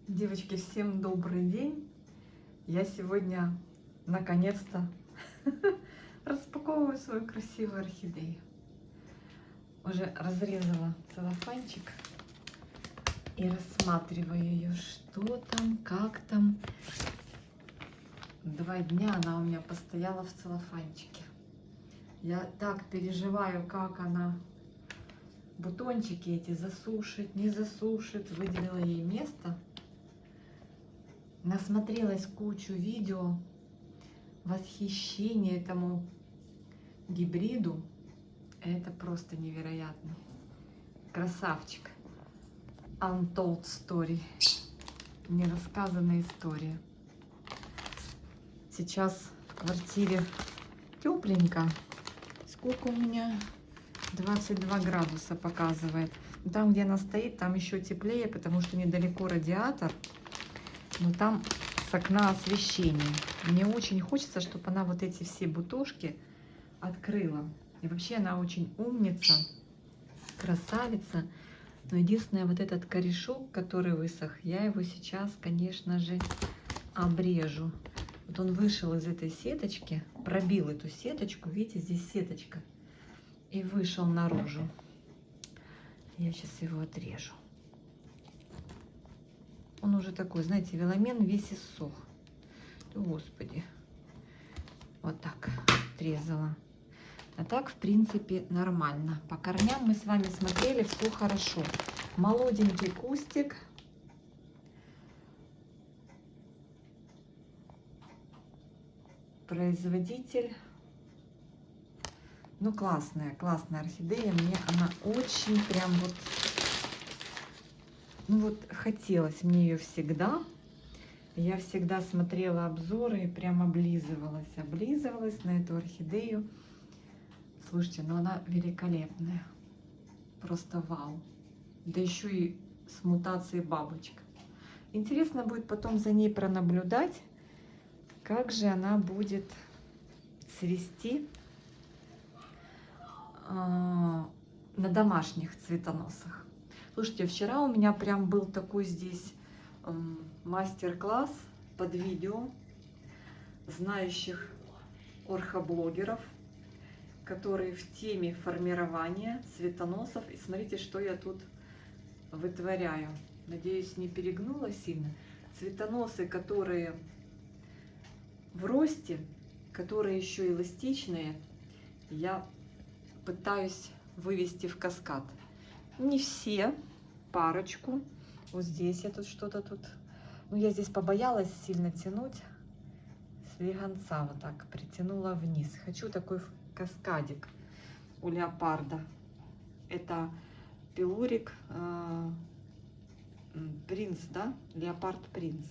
Девочки, всем добрый день! Я сегодня наконец-то распаковываю свою красивую орхидею. Уже разрезала целлофанчик и рассматриваю ее, что там, как там. 2 дня она у меня постояла в целлофанчике. Я так переживаю, как она бутончики эти засушит, не засушит. Выделила ей место. Насмотрелась кучу видео, восхищение этому гибриду. Это просто невероятно. Красавчик. Untold story. Нерассказанная история. Сейчас в квартире тепленько. Сколько у меня? 22 градуса показывает. Там, где она стоит, там еще теплее, потому что недалеко радиатор. Но там с окна освещение. Мне очень хочется, чтобы она вот эти все бутошки открыла. И вообще она очень умница, красавица. Но единственное, вот этот корешок, который высох, я его сейчас, конечно же, обрежу. Вот он вышел из этой сеточки, пробил эту сеточку. Видите, здесь сеточка. И вышел наружу. Я сейчас его отрежу. Он уже такой, знаете, веломен весь иссох. Господи. Вот так отрезала. А так, в принципе, нормально. По корням мы с вами смотрели, все хорошо. Молоденький кустик. Производитель. Ну, классная орхидея. Мне она очень прям вот... Ну вот, хотелось мне ее всегда. Я всегда смотрела обзоры и прям облизывалась на эту орхидею. Слушайте, ну она великолепная. Просто вау. Да еще и с мутацией бабочек. Интересно будет потом за ней пронаблюдать, как же она будет цвести на домашних цветоносах. Слушайте, вчера у меня прям был такой здесь мастер-класс под видео знающих орхоблогеров, которые в теме формирования цветоносов. И смотрите, что я тут вытворяю. Надеюсь, не перегнула сильно. Цветоносы, которые в росте, которые еще эластичные, я пытаюсь вывести в каскад. Не все, парочку. Вот здесь я тут что-то тут... Ну, я здесь побоялась сильно тянуть. Слегонца вот так притянула вниз. Хочу такой каскадик у леопарда. Это пилурик принц, да? Леопард принц.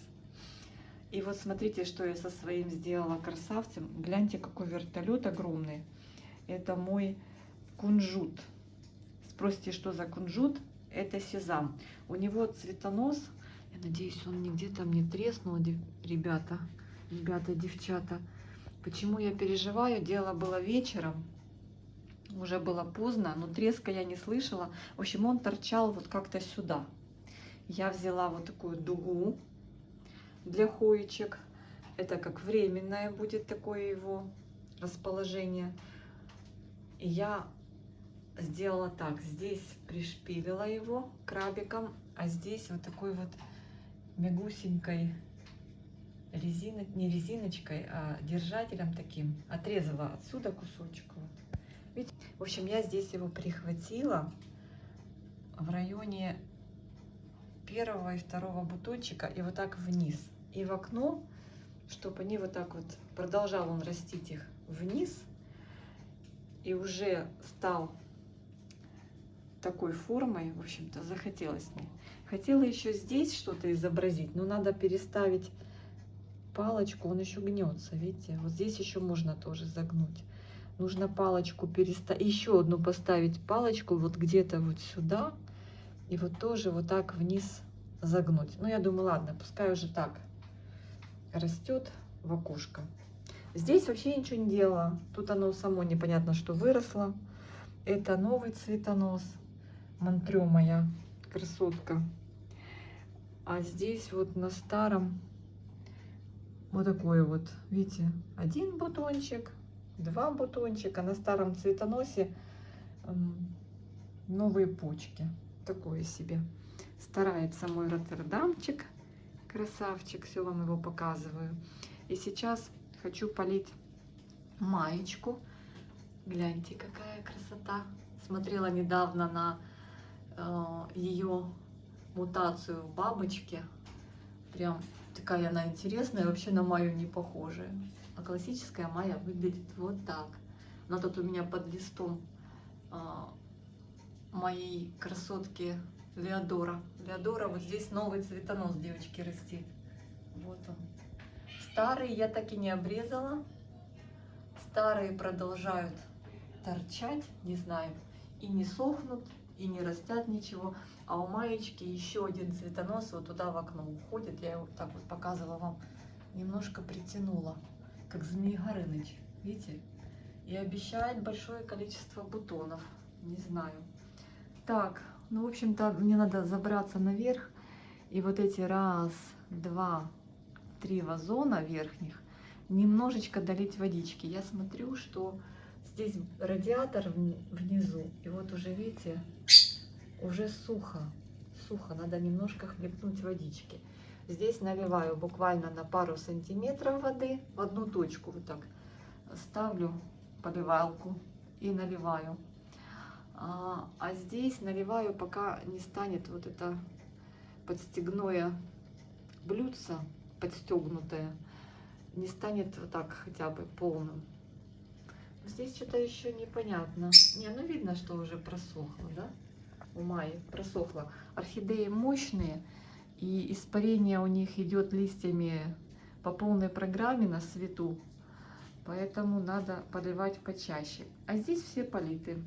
И вот смотрите, что я со своим сделала красавцем. Гляньте, какой вертолет огромный. Это мой кунжут. Спросите, что за кунжут? Это сезам. У него цветонос. Я надеюсь, он нигде там не треснул, ребята, девчата. Почему я переживаю? Дело было вечером. Уже было поздно, но треска я не слышала. В общем, он торчал вот как-то сюда. Я взяла вот такую дугу для хоечек. Это как временное будет такое его расположение. И я сделала так. Здесь пришпилила его крабиком, а здесь вот такой вот мягусенькой не резиночкой, а держателем таким. Отрезала отсюда кусочек. Вот. Видите? В общем, я здесь его прихватила в районе 1-го и 2-го бутончика и вот так вниз. И в окно, чтобы они вот так вот, продолжал он растить их вниз. И уже стал такой формой, в общем-то, захотелось мне. Хотела еще здесь что-то изобразить, но надо переставить палочку, он еще гнется, видите? Вот здесь еще можно тоже загнуть. Нужно палочку переставить, еще одну поставить палочку вот где-то вот сюда. И вот тоже вот так вниз загнуть. Ну, я думаю, ладно, пускай уже так растет в окошко. Здесь вообще ничего не делала. Тут оно само непонятно что выросло. Это новый цветонос. Монтрё моя красотка. А здесь вот на старом вот такой вот, видите, один бутончик, два бутончика. На старом цветоносе новые почки. Такое себе. Старается мой роттердамчик. Красавчик. Все вам его показываю. И сейчас хочу полить маечку. Гляньте, какая красота. Смотрела недавно на ее мутацию в бабочке. Прям такая она интересная, вообще на Майю не похожая. А классическая Майя выглядит вот так. Она тут у меня под листом моей красотки Леодора. Леодора, вот здесь новый цветонос, девочки, растит. Вот он. Старые я так и не обрезала. Старые продолжают торчать, не знаю, и не сохнут, и не растят ничего. А у Маечки еще один цветонос вот туда в окно уходит. Я его так вот показывала вам. Немножко притянула, как Змей Горыныч. Видите? И обещает большое количество бутонов. Не знаю. Так, ну, в общем-то, мне надо забраться наверх. И вот эти раз, два, три вазона верхних немножечко долить водички. Я смотрю, что здесь радиатор внизу. И вот уже, видите, уже сухо. Сухо. Надо немножко хлебнуть водички. Здесь наливаю буквально на пару сантиметров воды. В одну точку вот так ставлю поливалку и наливаю. А здесь наливаю, пока не станет вот это подстегное блюдце, подстегнутое, не станет вот так хотя бы полным. Здесь что-то еще непонятно. Не, ну видно, что уже просохло, да? У Майи просохло. Орхидеи мощные, и испарение у них идет листьями по полной программе на свету, поэтому надо поливать почаще. А здесь все политы.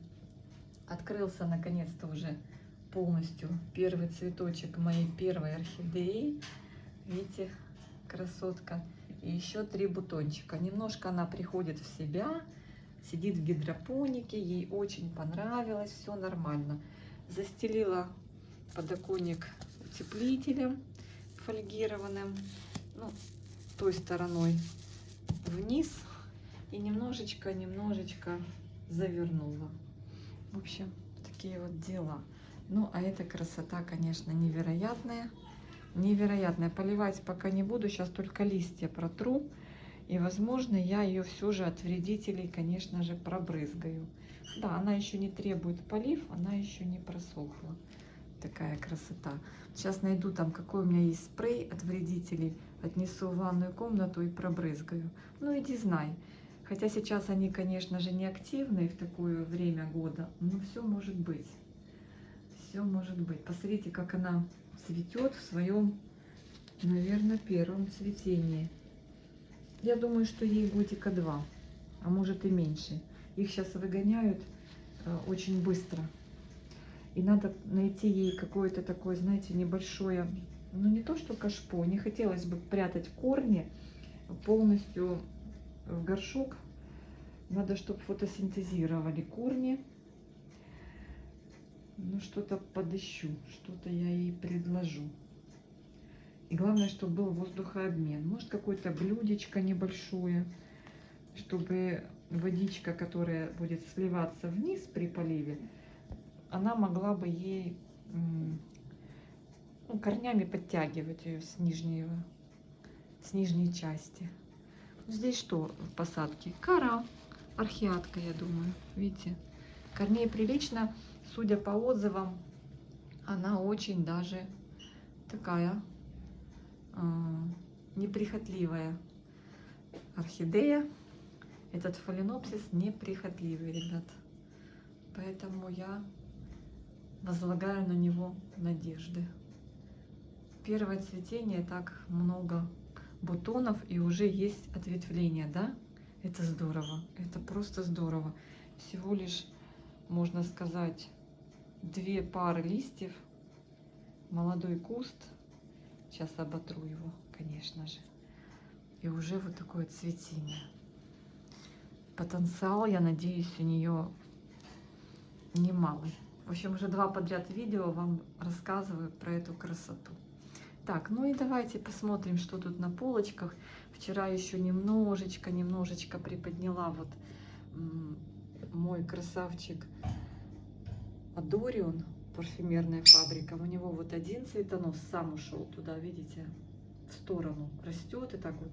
Открылся наконец-то уже полностью первый цветочек моей первой орхидеи. Видите, красотка. И еще 3 бутончика. Немножко она приходит в себя, сидит в гидропонике, ей очень понравилось, все нормально. Застелила подоконник утеплителем фольгированным, ну, той стороной вниз, и немножечко завернула. В общем, такие вот дела. Ну, а эта красота, конечно, невероятная. Невероятная. Поливать пока не буду, сейчас только листья протру. И, возможно, я ее все же от вредителей, конечно же, пробрызгаю. Да, она еще не требует полив, она еще не просохла. Такая красота. Сейчас найду там, какой у меня есть спрей от вредителей. Отнесу в ванную комнату и пробрызгаю. Ну, иди знай. Хотя сейчас они, конечно же, не активны в такое время года, но все может быть. Все может быть. Посмотрите, как она цветет в своем, наверное, первом цветении. Я думаю, что ей годика 2, а может и меньше. Их сейчас выгоняют очень быстро. И надо найти ей какое-то такое, знаете, небольшое, ну не то что кашпо, не хотелось бы прятать корни полностью в горшок. Надо, чтобы фотосинтезировали корни. Ну, что-то подыщу, что-то я ей предложу. И главное, чтобы был воздухообмен. Может, какое-то блюдечко небольшое, чтобы водичка, которая будет сливаться вниз при поливе, она могла бы ей корнями подтягивать ее с нижней части. Здесь что в посадке? Кора. Орхиатка, я думаю. Видите? Корней прилично. Судя по отзывам, она очень даже такая неприхотливая орхидея. Этот фаленопсис неприхотливый, ребят. Поэтому я возлагаю на него надежды. Первое цветение, так много бутонов, и уже есть ответвление, да? Это здорово, это просто здорово. Всего лишь, можно сказать, 2 пары листьев, молодой куст. Сейчас оботру его, конечно же. И уже вот такое цветение. Потенциал, я надеюсь, у нее немалый. В общем, уже 2 подряд видео вам рассказываю про эту красоту. Так, ну и давайте посмотрим, что тут на полочках. Вчера еще немножечко приподняла вот мой красавчик Адорион, парфюмерная фабрика. У него вот один цветонос сам ушел туда, видите, в сторону растет и так вот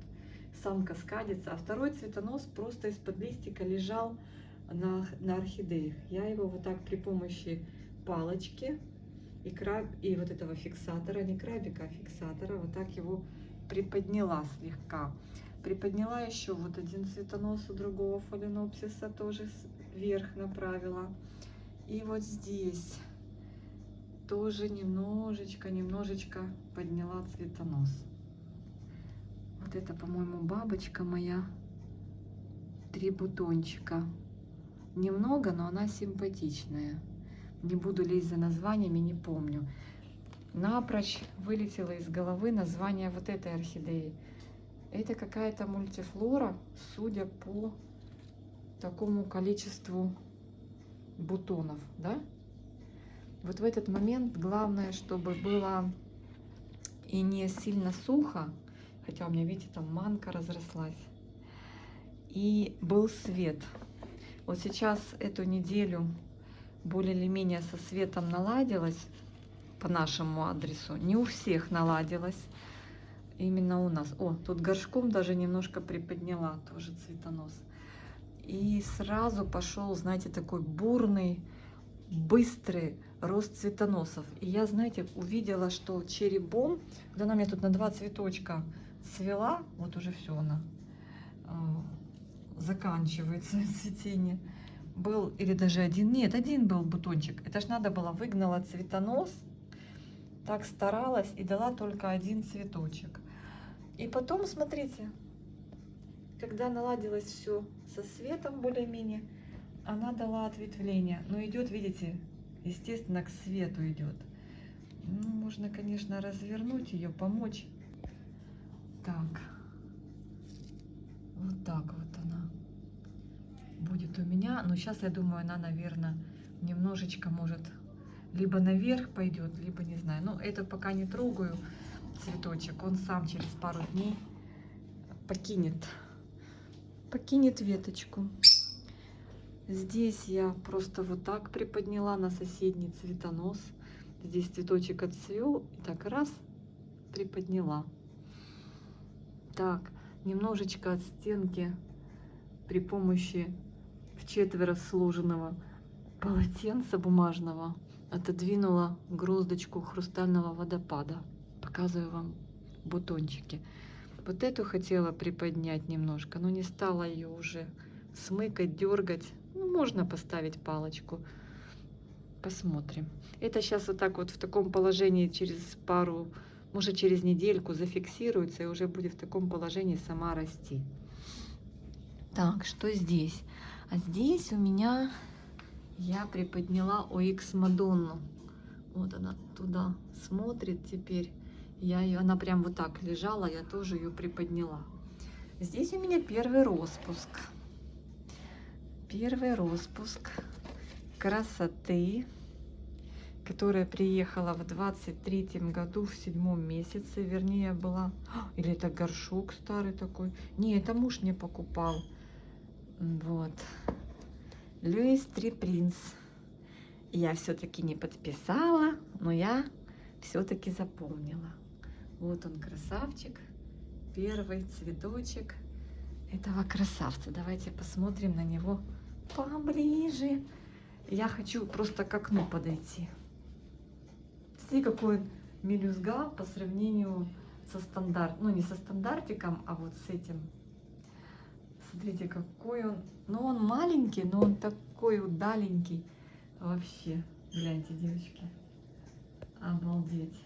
сам каскадится, а второй цветонос просто из-под листика лежал на орхидеях. Я его вот так при помощи палочки и вот этого фиксатора, не крабика, а фиксатора, вот так его приподняла слегка. Приподняла еще вот один цветонос у другого фаленопсиса, тоже вверх направила. И вот здесь тоже немножечко подняла цветонос. Вот это, по-моему, бабочка моя. 3 бутончика. Немного, но она симпатичная. Не буду лезть за названиями, не помню. Напрочь вылетело из головы название вот этой орхидеи. Это какая-то мультифлора, судя по такому количеству бутонов, да? Вот в этот момент главное, чтобы было и не сильно сухо, хотя у меня, видите, там манка разрослась, и был свет. Вот сейчас эту неделю более или менее со светом наладилось по нашему адресу. Не у всех наладилось, именно у нас. О, тут горшком даже немножко приподняла, тоже цветонос. И сразу пошел, знаете, такой бурный, быстрый рост цветоносов. И я, знаете, увидела, что черри-бом, когда она мне тут на 2 цветочка цвела, вот уже все, она заканчивается цветение. Был, или даже один, нет, один был бутончик. Это ж надо было, выгнала цветонос, так старалась и дала только один цветочек. И потом, смотрите, когда наладилось все со светом более-менее, она дала ответвление. Но идет, видите, естественно, к свету идет. Ну, можно, конечно, развернуть ее, помочь. Так. Вот так вот она будет у меня. Но сейчас, я думаю, она, наверное, немножечко может либо наверх пойдет, либо не знаю. Но это пока не трогаю цветочек. Он сам через пару дней покинет веточку. Здесь я просто вот так приподняла на соседний цветонос. Здесь цветочек отцвел, и так раз приподняла. Так, немножечко от стенки при помощи вчетверо сложенного полотенца бумажного отодвинула гроздочку хрустального водопада. Показываю вам бутончики. Вот эту хотела приподнять немножко, но не стала ее уже смыкать, дергать. Ну, можно поставить палочку. Посмотрим. Это сейчас вот так вот в таком положении через пару, может через недельку зафиксируется и уже будет в таком положении сама расти. Так, что здесь? А здесь у меня я приподняла OX Мадонну. Вот она туда смотрит теперь. Она прям вот так лежала, я тоже ее приподняла. Здесь у меня первый распуск. Первый распуск красоты, которая приехала в 23-м году в 7-м месяце, вернее была, или это горшок старый такой, не, это муж мне покупал, вот, Louis Три Принц. Я все-таки не подписала, но я все-таки запомнила. Вот он, красавчик, первый цветочек этого красавца. Давайте посмотрим на него поближе. Я хочу просто к окну подойти. Смотрите, какой он мелюзга по сравнению со стандартом. Ну, не со стандартиком, а вот с этим. Смотрите, какой он. Ну, он маленький, но он такой удаленький. Вообще, гляньте, девочки. Обалдеть.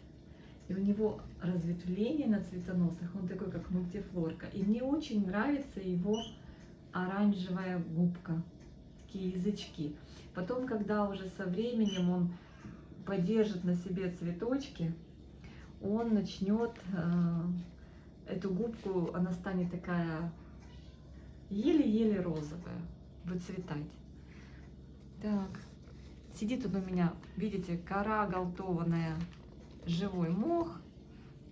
И у него разветвление на цветоносах. Он такой, как мультифлорка. И мне очень нравится его оранжевая губка. Такие язычки. Потом, когда уже со временем он подержит на себе цветочки, он начнет эту губку, она станет такая еле-еле розовая, выцветать. Так, сидит он у меня, видите, кора галтованная, живой мох,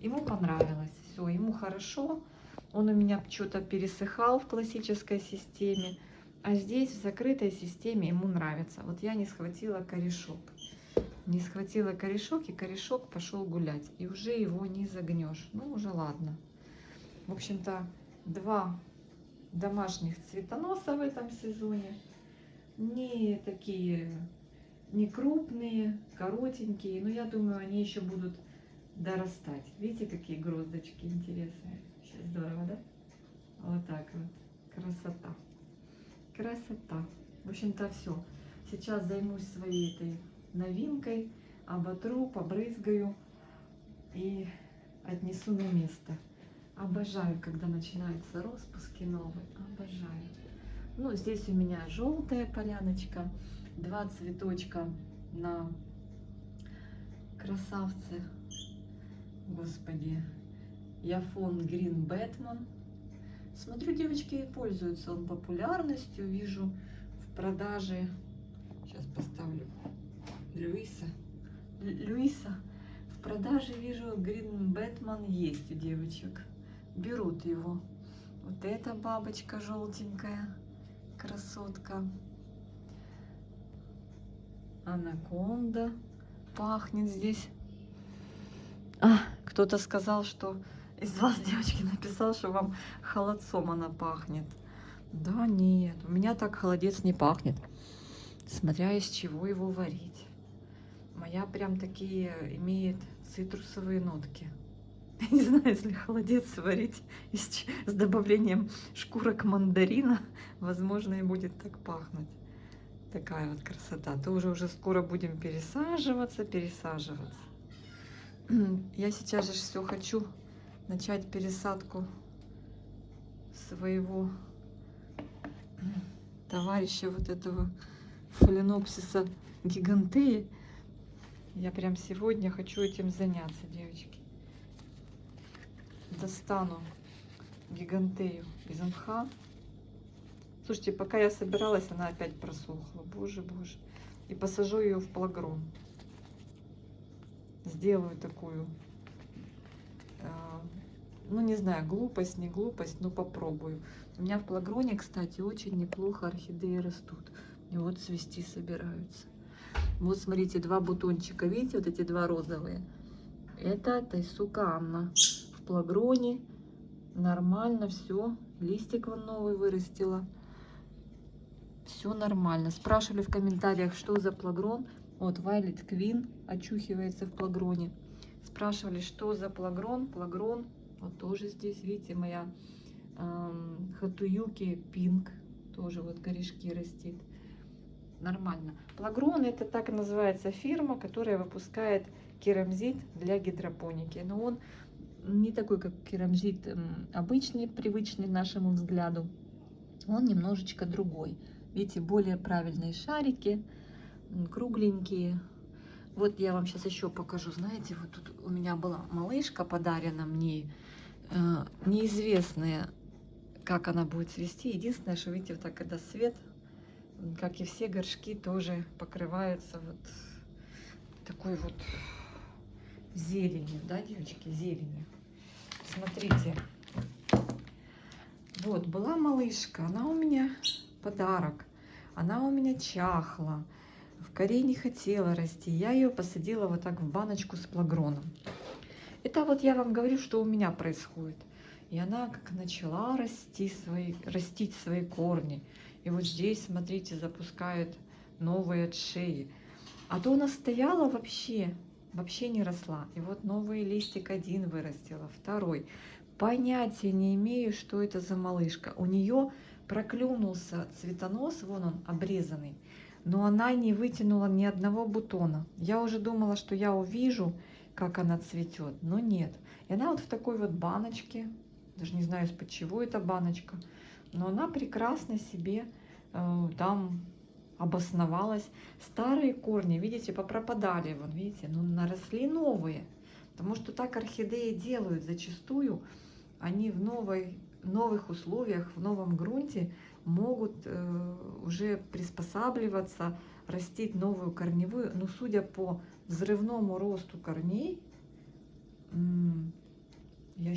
Ему понравилось, все, ему хорошо. Он у меня что-то пересыхал в классической системе, а здесь в закрытой системе ему нравится. Вот я не схватила корешок. Не схватила корешок, и корешок пошел гулять. И уже его не загнешь. Ну, уже ладно. В общем-то, 2 домашних цветоноса в этом сезоне. Не такие, не крупные, коротенькие. Но я думаю, они еще будут дорастать. Видите, какие гроздочки интересные. Сейчас здорово, да? Вот так вот. Красота. Красота. В общем-то, все. Сейчас займусь своей этой новинкой. Оботру, побрызгаю и отнесу на место. Обожаю, когда начинаются распуски новые. Обожаю. Ну, здесь у меня желтая поляночка. 2 цветочка на красавце. Господи. Яфон Грин Бэтмен. Смотрю, девочки пользуются он популярностью. Вижу в продаже. Сейчас поставлю. Люиса. В продаже вижу Грин Бэтмен есть у девочек. Берут его. Вот эта бабочка желтенькая. Красотка. Анаконда. Пахнет здесь. Кто-то сказал, что из вас, девочки, написал, что вам холодцом она пахнет. Да нет, у меня так холодец не пахнет. Смотря из чего его варить. Моя прям такие имеет цитрусовые нотки. Я не знаю, если холодец варить с добавлением шкурок мандарина, возможно, и будет так пахнуть. Такая вот красота. Тоже уже скоро будем пересаживаться. Я сейчас же все хочу начать пересадку своего товарища, вот этого фаленопсиса гигантеи. Я прям сегодня хочу этим заняться, девочки. Достану гигантею из мха. Слушайте, пока я собиралась, она опять просохла. Боже, боже. И посажу ее в плагрон. Сделаю такую, ну не знаю, глупость, не глупость, но попробую. У меня в плагроне, кстати, очень неплохо орхидеи растут. И вот цвести собираются. Вот смотрите, 2 бутончика, видите, вот эти 2 розовые. Это Тайсука Анна. В плагроне нормально все. Листик вон новый вырастила. Все нормально. Спрашивали в комментариях, что за плагрон. Вот Violet Queen очухивается в плагроне. Спрашивали, что за плагрон. Плагрон. Вот тоже здесь, видите, моя Хатуюки Пинк. Тоже вот корешки растит. Нормально. Плагрон — это так называется фирма, которая выпускает керамзит для гидропоники. Но он не такой, как керамзит обычный, привычный нашему взгляду. Он немножечко другой. Видите, более правильные шарики, кругленькие. Вот я вам сейчас еще покажу. Знаете, вот тут у меня была малышка, подарена мне, неизвестная, как она будет цвести. Единственное, что, видите, вот так, когда свет, как и все горшки, тоже покрываются вот такой вот зеленью, да, девочки, зеленью. Смотрите, вот была малышка, она у меня подарок, она у меня чахла, в коре не хотела расти, я ее посадила вот так в баночку с плагроном. Это вот я вам говорю, что у меня происходит. И она как начала растить свои корни. И вот здесь, смотрите, запускает новые от шеи. А то она стояла вообще не росла. И вот новый листик один вырастила, второй. Понятия не имею, что это за малышка. У нее проклюнулся цветонос, вон он обрезанный, но она не вытянула ни одного бутона. Я уже думала, что я увижу, как она цветет, но нет. И она вот в такой вот баночке, даже не знаю, из-под чего эта баночка, но она прекрасно себе там обосновалась. Старые корни, видите, попропадали, вон, видите, но наросли новые. Потому что так орхидеи делают зачастую. Они в новых условиях, в новом грунте могут уже приспосабливаться, растить новую корневую. Но судя по взрывному росту корней,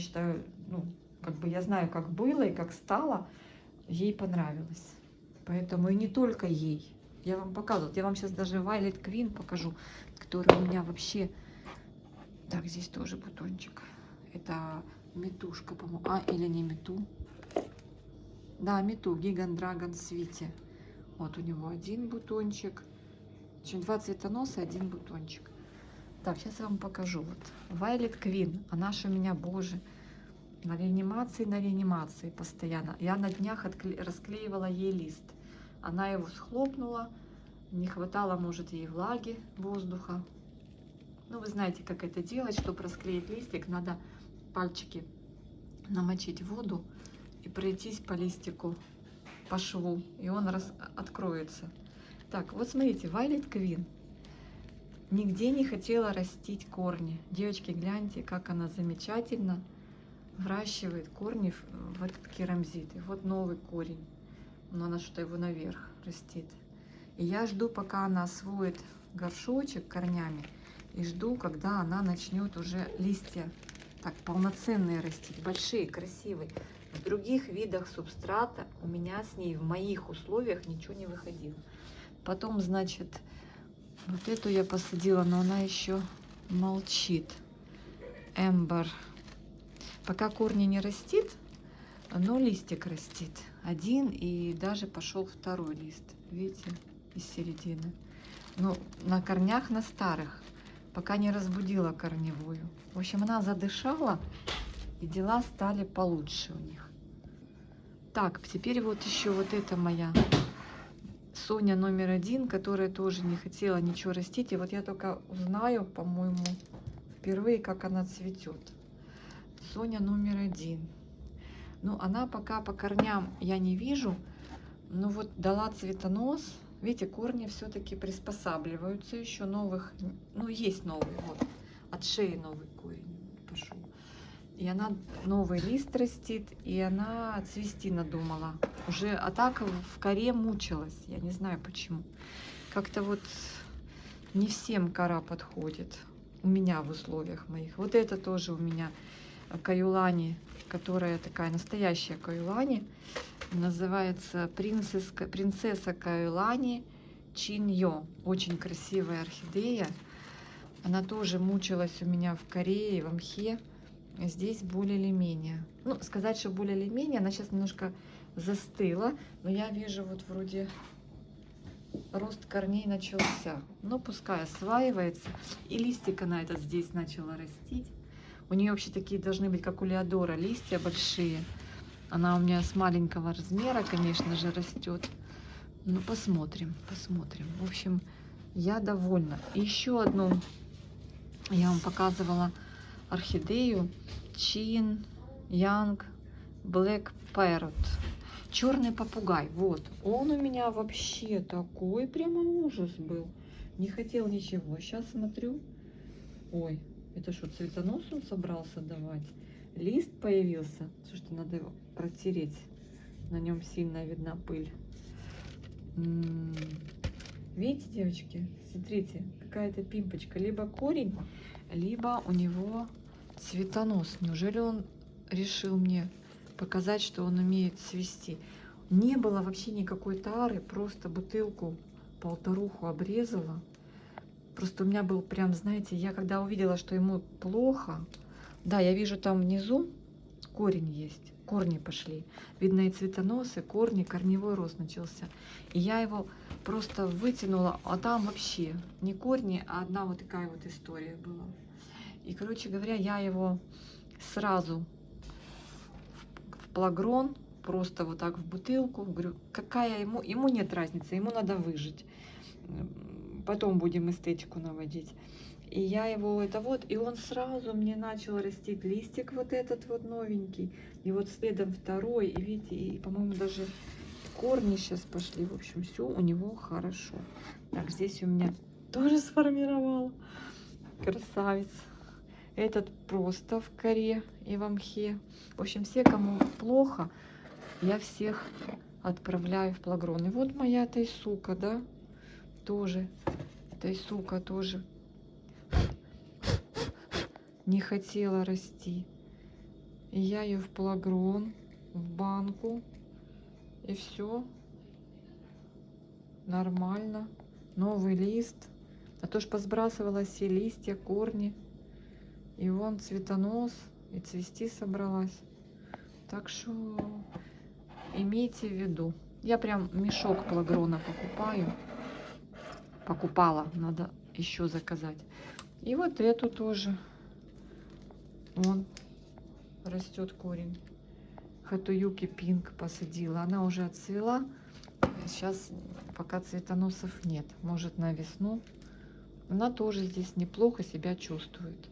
считаю, ну, как бы я знаю, как было и как стало, ей понравилось. Поэтому и не только ей. Я вам показывала. Я вам сейчас даже Violet Queen покажу, который у меня вообще... Так, здесь тоже бутончик. Это метушка, по-моему. А, или не мету. Да, мету. Гигант Драгон Свити. Вот у него один бутончик. В общем, 2 цветоноса, один бутончик. Так, сейчас я вам покажу. Вот Violet Queen. Она же у меня, боже, на реанимации постоянно. Я на днях расклеивала ей лист. Она его схлопнула. Не хватало, может, ей влаги, воздуха. Ну, вы знаете, как это делать. Чтобы расклеить листик, надо пальчики намочить в воду и пройтись по листику, по шву. И он откроется. Так, вот смотрите, Violet Queen. Нигде не хотела растить корни. Девочки, гляньте, как она замечательно выращивает корни в этот керамзит. И вот новый корень. Но она что-то его наверх растит. И я жду, пока она освоит горшочек корнями. И жду, когда она начнет уже листья так полноценные растить. Большие, красивые. В других видах субстрата у меня с ней в моих условиях ничего не выходило. Потом, значит, вот эту я посадила, но она еще молчит. Эмбер. Пока корни не растит, но листик растит. Один, и даже пошел второй лист. Видите, из середины. Ну, на корнях, на старых. Пока не разбудила корневую. В общем, она задышала, и дела стали получше у них. Так, теперь вот еще вот эта моя Соня номер 1, которая тоже не хотела ничего растить. И вот я только узнаю, по-моему, впервые, как она цветет. Соня номер 1. Ну, она пока по корням я не вижу. Но вот дала цветонос. Видите, корни все-таки приспосабливаются. Еще новых, ну, есть новый. Вот, от шеи новый корень пошел. И она новый лист растит, и она цвести надумала. Уже, а так в коре мучилась. Я не знаю почему. Как-то вот не всем кора подходит. У меня в условиях моих. Вот это тоже у меня каюлани, которая такая настоящая каюлани. Называется принцесса каюлани Чиньо. Очень красивая орхидея. Она тоже мучилась у меня в коре и в мхе. Здесь более или менее. Ну, сказать, что более или менее, она сейчас немножко застыла. Но я вижу, вот вроде рост корней начался. Но пускай осваивается. И листик она этот здесь начала растить. У нее вообще такие должны быть, как у Леодора, листья большие. Она у меня с маленького размера, конечно же, растет. Ну, посмотрим, посмотрим. В общем, я довольна. И еще одну я вам показывала орхидею Чин Янг Блэк Parrot. Черный попугай. Вот. Он у меня вообще такой прямо ужас был. Не хотел ничего. Сейчас смотрю. Ой, это что, цветонос он собрался давать? Лист появился. Слушайте, надо его протереть. На нем сильно видна пыль. Видите, девочки? Смотрите, какая-то пимпочка. Либо корень, либо у него цветонос. Неужели он решил мне показать, что он умеет цвести? Не было вообще никакой тары. Просто бутылку полторуху обрезала. Просто у меня был прям, знаете, я когда увидела, что ему плохо. Да, я вижу там внизу корень есть, корни пошли. Видно и цветоносы, корни, корневой рост начался. И я его просто вытянула, а там вообще не корни, а одна вот такая вот история была. И, короче говоря, я его сразу в плагрон, просто вот так в бутылку. Говорю, какая ему нет разницы, ему надо выжить. Потом будем эстетику наводить. И я его и он сразу мне начал растить листик вот этот вот новенький. И вот следом второй, и видите, и, по-моему, даже корни сейчас пошли. В общем, все у него хорошо. Так, здесь у меня тоже сформировала. Красавец. Этот просто в коре и в мхе. В общем, все, кому плохо, я всех отправляю в плагрон. И вот моя тайсука, да, тоже. Тайсука тоже. Не хотела расти. И я ее в плагрон, в банку. И все. Нормально. Новый лист. А то ж посбрасывала все листья, корни. И вон цветонос. И цвести собралась. Так что имейте в виду. Я прям мешок плагрона покупаю. Покупала. Надо еще заказать. И вот эту тоже. Вон растет корень. Хатуюки пинк посадила. Она уже отцвела. Сейчас пока цветоносов нет. Может, на весну. Она тоже здесь неплохо себя чувствует.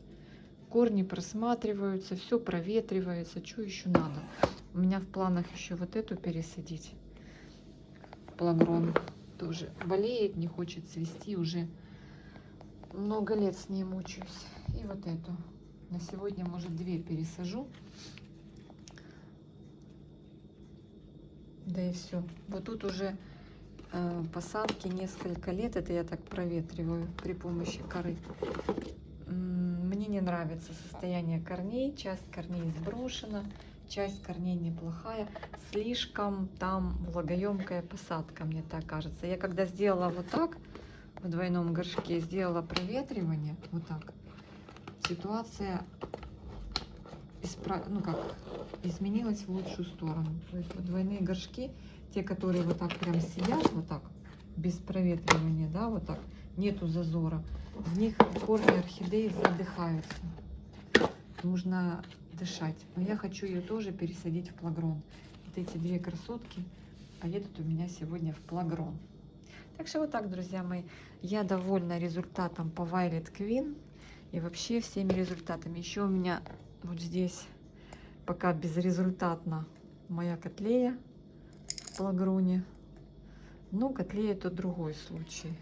Корни просматриваются, все проветривается. Что еще надо? У меня в планах еще вот эту пересадить. Плагрон тоже болеет, не хочет цвести. Уже много лет с ней мучаюсь. И вот эту. На сегодня, может, 2 пересажу. Да и все. Вот тут уже посадки несколько лет. Это я так проветриваю при помощи коры. Мне не нравится состояние корней. Часть корней сброшена, часть корней неплохая. Слишком там влагоемкая посадка, мне так кажется. Я когда сделала вот так, в двойном горшке, сделала проветривание, вот так, ситуация изменилась в лучшую сторону. То есть вот двойные горшки, те, которые вот так прям сидят, вот так, без проветривания, да, вот так, нету зазора, в них корни орхидеи задыхаются. Нужно дышать. Но я хочу ее тоже пересадить в плагрон. Вот эти 2 красотки поедут у меня сегодня в плагрон. Так что вот так, друзья мои, я довольна результатом по Violet Queen и вообще всеми результатами. Еще у меня вот здесь пока безрезультатно моя котлея в плагроне. Ну, котлея — это другой случай.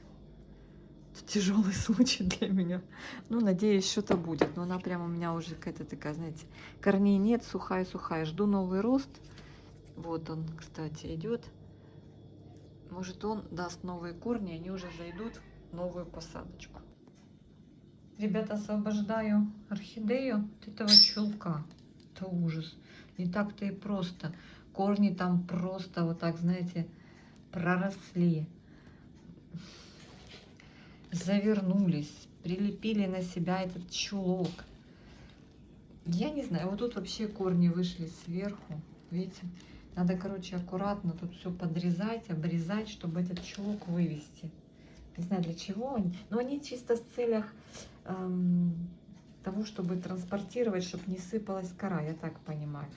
Это тяжелый случай для меня. Ну, надеюсь, что-то будет. Но она прямо у меня уже какая-то такая, знаете, корней нет, сухая-сухая. Жду новый рост. Вот он, кстати, идет. Может, он даст новые корни, они уже зайдут в новую посадочку. Ребята, освобождаю орхидею от этого чулка. Это ужас. Не так-то и просто. Корни там просто вот так, знаете, проросли. Завернулись. Прилепили на себя этот чулок. Я не знаю, вот тут вообще корни вышли сверху. Видите? Надо, короче, аккуратно тут все подрезать, обрезать, чтобы этот чулок вывести. Не знаю, для чего они. Но они чисто в целях того, чтобы транспортировать, чтобы не сыпалась кора, я так понимаю.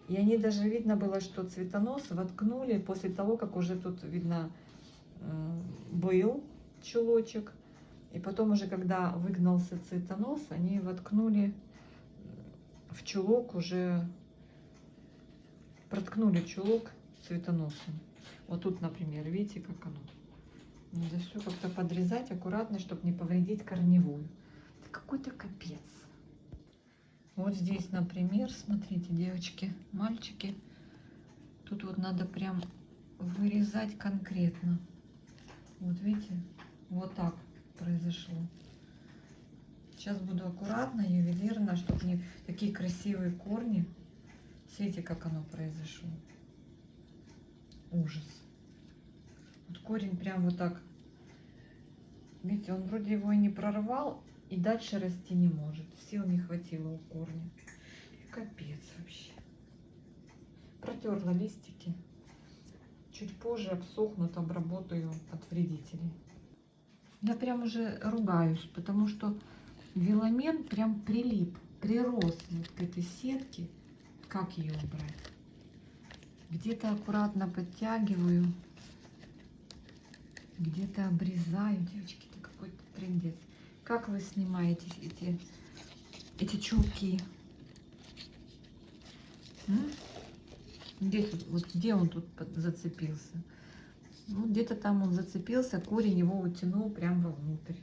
И они даже, видно было, что цветонос воткнули после того, как уже тут, видно, был чулочек. И потом уже, когда выгнался цветонос, они воткнули в чулок уже, проткнули чулок цветоносом. Вот тут, например, видите, как оно. Надо все как-то подрезать аккуратно, чтобы не повредить корневую. Это какой-то капец. Вот здесь, например, смотрите, девочки, мальчики, тут вот надо прям вырезать конкретно. Вот видите, вот так произошло. Сейчас буду аккуратно, ювелирно, чтобы не такие красивые корни. Смотрите, как оно произошло. Ужас. Вот корень прям вот так. Видите, он вроде его и не прорвал, и дальше расти не может. Сил не хватило у корня. Капец вообще. Протерла листики. Чуть позже обсохнут, обработаю от вредителей. Я прям уже ругаюсь, потому что веломен прям прилип, прирос вот к этой сетке. Как ее убрать? Где-то аккуратно подтягиваю, где-то обрезаю. Девочки, это какой-то трындец. Как вы снимаете эти чулки? Здесь вот где он тут зацепился? Ну, где-то там он зацепился, корень его утянул прямо вовнутрь.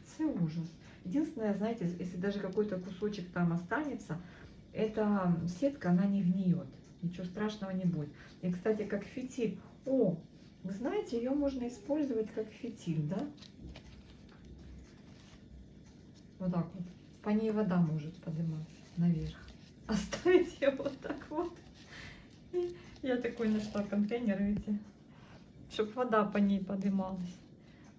Все ужас. Единственное, знаете, если даже какой-то кусочек там останется, эта сетка, она не гниет. Ничего страшного не будет. И, кстати, как фитиль. О, вы знаете, ее можно использовать как фитиль, да? Вот так вот. По ней вода может подниматься наверх. Оставить ее вот Я такой нашла контейнер, видите, чтобы вода по ней поднималась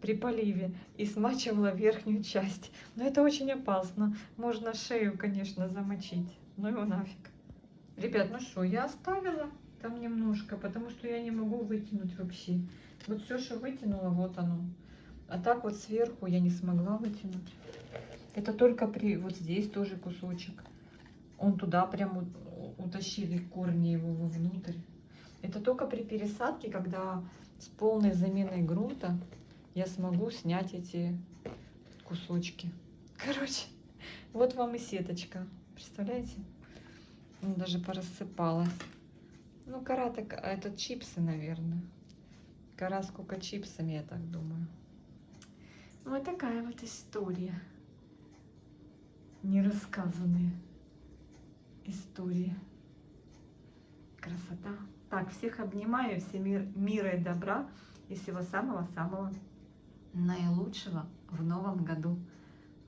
при поливе и смачивала верхнюю часть. Но это очень опасно. Можно шею, конечно, замочить. Ну его нафиг. Ребят, ну что, я оставила там немножко, потому что я не могу вытянуть вообще. Вот все, что вытянула, вот оно. А так вот сверху я не смогла вытянуть. Это только при... Вот здесь тоже кусочек. Он туда прям утащили корни его вовнутрь. Это только при пересадке, когда с полной заменой грунта я смогу снять эти кусочки. Короче, вот вам и сеточка. Представляете? Она даже порассыпалась. Ну, кора так... Это чипсы, наверное. Кора сколько чипсами, я так думаю. Вот такая вот история. Нерассказанные истории. Красота. Так, всех обнимаю, всем мира и добра и всего самого-самого наилучшего в новом году.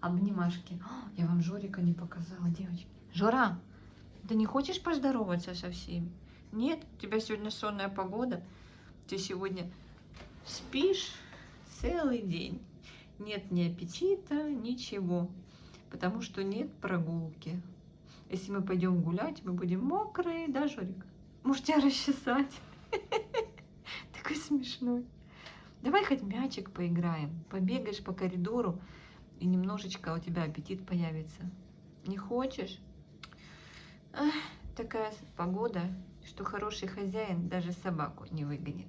Обнимашки. О, я вам Жорика не показала, девочки. Жора, ты не хочешь поздороваться со всеми? Нет? У тебя сегодня сонная погода? Ты сегодня спишь целый день. Нет ни аппетита, ничего. Потому что нет прогулки. Если мы пойдем гулять, мы будем мокрые, да, Жорик? Может, тебя расчесать? Такой смешной. Давай хоть мячик поиграем. Побегаешь по коридору, и немножечко у тебя аппетит появится. Не хочешь? Ах, такая погода, что хороший хозяин даже собаку не выгонит.